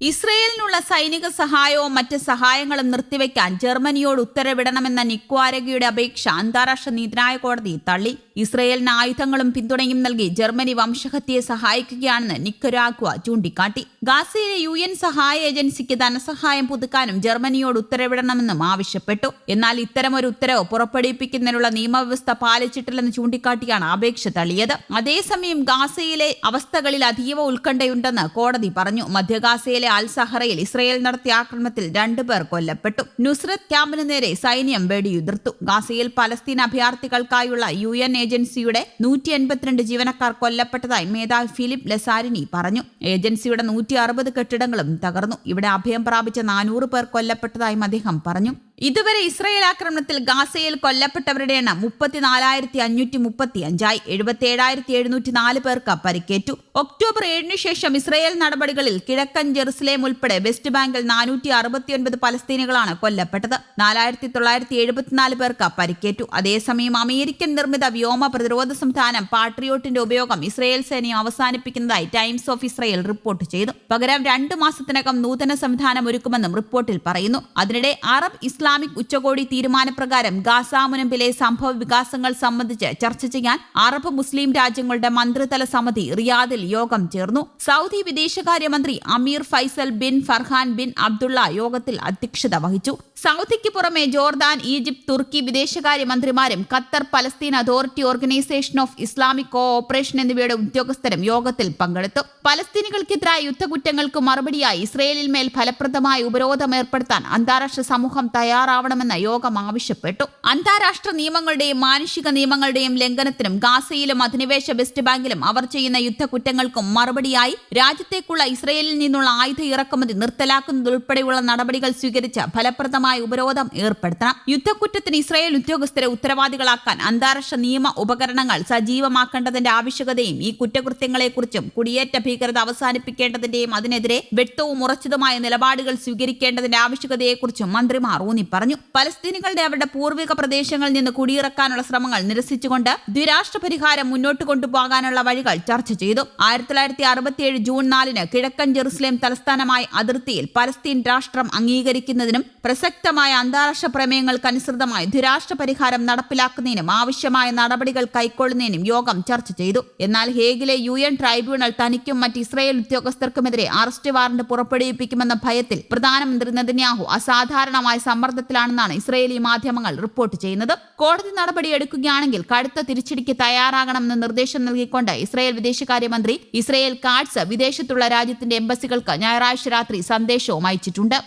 ഇസ്രയേലിനുള്ള സൈനിക സഹായവും മറ്റ് സഹായങ്ങളും നിർത്തിവെക്കാൻ ജർമ്മനിയോട് ഉത്തരവിടണമെന്ന നിക്വാരഗയുടെ അപേക്ഷ അന്താരാഷ്ട്ര നീതിന്യായ കോടതി തള്ളി. ഇസ്രയേലിന് ആയുധങ്ങളും പിന്തുണയും നൽകി ജർമ്മനി വംശഹത്യയെ സഹായിക്കുകയാണെന്ന് നിക്കരാഗ്വ ചൂണ്ടിക്കാട്ടി. ഗാസയിലെ UN സഹായ ഏജൻസിക്ക് ധനസഹായം പുതുക്കാനും ജർമ്മനിയോട് ഉത്തരവിടണമെന്നും ആവശ്യപ്പെട്ടു. എന്നാൽ ഇത്തരമൊരു ഉത്തരവ് പുറപ്പെടുവിപ്പിക്കുന്നതിനുള്ള നിയമവ്യവസ്ഥ പാലിച്ചിട്ടില്ലെന്ന് ചൂണ്ടിക്കാട്ടിയാണ് അപേക്ഷ തള്ളിയത്. അതേസമയം ഗാസയിലെ അവസ്ഥകളിൽ അതീവ ഉത്കണ്ഠയുണ്ടെന്ന് കോടതി പറഞ്ഞു. മധ്യഗാസയിലെ അൽ സഹറയിൽ ഇസ്രയേൽ നടത്തിയ ആക്രമണത്തിൽ 2 പേർ കൊല്ലപ്പെട്ടു. നുസ്രത്ത് ക്യാമ്പിന് നേരെ സൈന്യം വെടിയുതിർത്തു. ഗാസയിൽ പലസ്തീൻ അഭയാർത്ഥികൾക്കായുള്ള UN ഏജൻസിയുടെ 182 ജീവനക്കാർ കൊല്ലപ്പെട്ടതായി മേധാവി ഫിലിപ്പ് ലസാരിനി പറഞ്ഞു. ഏജൻസിയുടെ 160 കെട്ടിടങ്ങളും തകർന്നു. ഇവിടെ അഭയം പ്രാപിച്ച 400 പേർ കൊല്ലപ്പെട്ടതായും അദ്ദേഹം പറഞ്ഞു. ഇതുവരെ ഇസ്രയേൽ ആക്രമണത്തിൽ ഗാസയിൽ കൊല്ലപ്പെട്ടവരുടെ എണ്ണം 34,535 77,704 പേർക്ക് പരിക്കേറ്റു. ഒക്ടോബർ 7 ശേഷം ഇസ്രയേൽ നടപടികളിൽ കിഴക്കൻ ജെറുസലേം ഉൾപ്പെടെ വെസ്റ്റ് ബാങ്കിൽ 469 പലസ്തീനികളാണ് കൊല്ലപ്പെട്ടത്. 4,974 പേർക്ക് പരിക്കേറ്റു. അതേസമയം അമേരിക്കൻ നിർമ്മിത വ്യോമ പ്രതിരോധ സംവിധാനം പാട്രിയോട്ടിന്റെ ഉപയോഗം ഇസ്രയേൽ സൈന്യം അവസാനിപ്പിക്കുന്നതായി ടൈംസ് ഓഫ് ഇസ്രയേൽ റിപ്പോർട്ട് ചെയ്തു. പകരം 2 മാസത്തിനകം നൂതന സംവിധാനം ഒരുക്കുമെന്നും റിപ്പോർട്ടിൽ പറയുന്നു. അതിനിടെ അറബ് ഇസ്ലാമിക് ഉച്ചകോടി തീരുമാനപ്രകാരം ഗാസ മുനമ്പിലെ സംഭവ വികാസങ്ങൾ സംബന്ധിച്ച് ചർച്ച ചെയ്യാൻ അറബ് മുസ്ലിം രാജ്യങ്ങളുടെ മന്ത്രിതല സമിതി റിയാദിൽ യോഗം ചേർന്നു. സൗദി വിദേശകാര്യമന്ത്രി Amir Faisal bin Farhan bin Abdullah യോഗത്തിൽ അധ്യക്ഷത വഹിച്ചു. സൗദിക്ക് പുറമെ ജോർദാൻ, ഈജിപ്ത്, തുർക്കി വിദേശകാര്യമന്ത്രിമാരും Qatar Palestine Authority Organisation of Islamic Cooperation എന്നിവയുടെ ഉദ്യോഗസ്ഥരും യോഗത്തിൽ പങ്കെടുത്തു. പലസ്തീനികൾക്കെതിരായ യുദ്ധകുറ്റങ്ങൾക്ക് മറുപടിയായി ഇസ്രയേലിൽ മേൽ ഫലപ്രദമായ ഉപരോധം ഏർപ്പെടുത്താൻ അന്താരാഷ്ട്ര സമൂഹം തയ്യാറാവണമെന്ന് യോഗം ആവശ്യപ്പെട്ടു. അന്താരാഷ്ട്ര നിയമങ്ങളുടെയും മാനുഷിക നിയമങ്ങളുടെയും ലംഘനത്തിനും ഗാസയിലും അധിനിവേശ വെസ്റ്റ് ബാങ്കിലും അവർ ചെയ്യുന്ന യുദ്ധക്കുറ്റങ്ങൾക്കും മറുപടിയായി രാജ്യത്തേക്കുള്ള ഇസ്രയേലിൽ നിന്നുള്ള ആയുധ ഇറക്കുമതി നിർത്തലാക്കുന്നതുൾപ്പെടെയുള്ള നടപടികൾ സ്വീകരിച്ച് ഫലപ്രദമായ ഉപരോധം ഏർപ്പെടുത്തണം. യുദ്ധക്കുറ്റത്തിന് ഇസ്രയേൽ ഉദ്യോഗസ്ഥരെ ഉത്തരവാദികളാക്കാൻ അന്താരാഷ്ട്ര നിയമ ഉപകരണങ്ങൾ സജീവമാക്കേണ്ടതിന്റെ ആവശ്യകതയും ഈ കുറ്റകൃത്യങ്ങളെക്കുറിച്ചും കുടിയേറ്റ ഭീകരത അവസാനിപ്പിക്കേണ്ടതിന്റെയും അതിനെതിരെ വ്യക്തവും ഉറച്ചതുമായ നിലപാടുകൾ സ്വീകരിക്കേണ്ടതിന്റെ ആവശ്യകതയെക്കുറിച്ചും മന്ത്രിമാർ ഊന്നിപ്പറഞ്ഞു. പലസ്തീനികളുടെ അവരുടെ പൂർവിക പ്രദേശങ്ങളിൽ നിന്ന് കുടിയിറക്കാനുള്ള ശ്രമങ്ങൾ നിരസിച്ചുകൊണ്ട് ദ്വിരാഷ്ട്ര പരിഹാരം മുന്നോട്ട് കൊണ്ടുപോകാനുള്ള വഴികൾ ചർച്ച ചെയ്തു. 1967 ജൂൺ 4 കിഴക്കൻ ജെറുസലേം തലസ്ഥാനമായ അതിർത്തിയിൽ പലസ്തീൻ രാഷ്ട്രം അംഗീകരിക്കുന്നതിനും പ്രസക്തമായ അന്താരാഷ്ട്ര പ്രമേയങ്ങൾക്കനുസൃതമായി ദ്വിരാഷ്ട്ര പരിഹാരം നടപ്പിലാക്കുന്നതിനും ആവശ്യമായ നടപടികൾ കൈക്കൊള്ളുന്നതിനും യോഗം ചർച്ച ചെയ്തു. എന്നാൽ ഹേഗിലെ UN ട്രൈബ്യൂണൽ തനിക്കും മറ്റ് ഇസ്രയേൽ ഉദ്യോഗസ്ഥർക്കുമെതിരെ അറസ്റ്റ് വാറന്റ് പുറപ്പെടുവിപ്പിക്കുമെന്ന ഭയത്തിൽ പ്രധാനമന്ത്രി നെതന്യാഹു അസാധാരണമായ സമ്മർദ്ദത്തിലാണെന്നാണ് ഇസ്രയേലി മാധ്യമങ്ങൾ റിപ്പോർട്ട് ചെയ്യുന്നത്. കോടതി നടപടിയെടുക്കുകയാണെങ്കിൽ കടുത്ത തിരിച്ചടിക്ക് തയ്യാറാകണമെന്ന് നിർദ്ദേശം നൽകിക്കൊണ്ട് ഇസ്രയേൽ വിദേശകാര്യമന്ത്രി ഇസ്രയേൽ കാട്സ് വിദേശത്തുള്ള രാജ്യത്തിന്റെ എംബസികൾക്ക് ഞായറാഴ്ച രാത്രി സന്ദേശവും അയച്ചിട്ടുണ്ട്.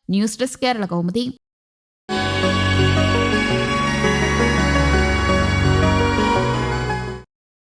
News desk Kerala Kaumudi.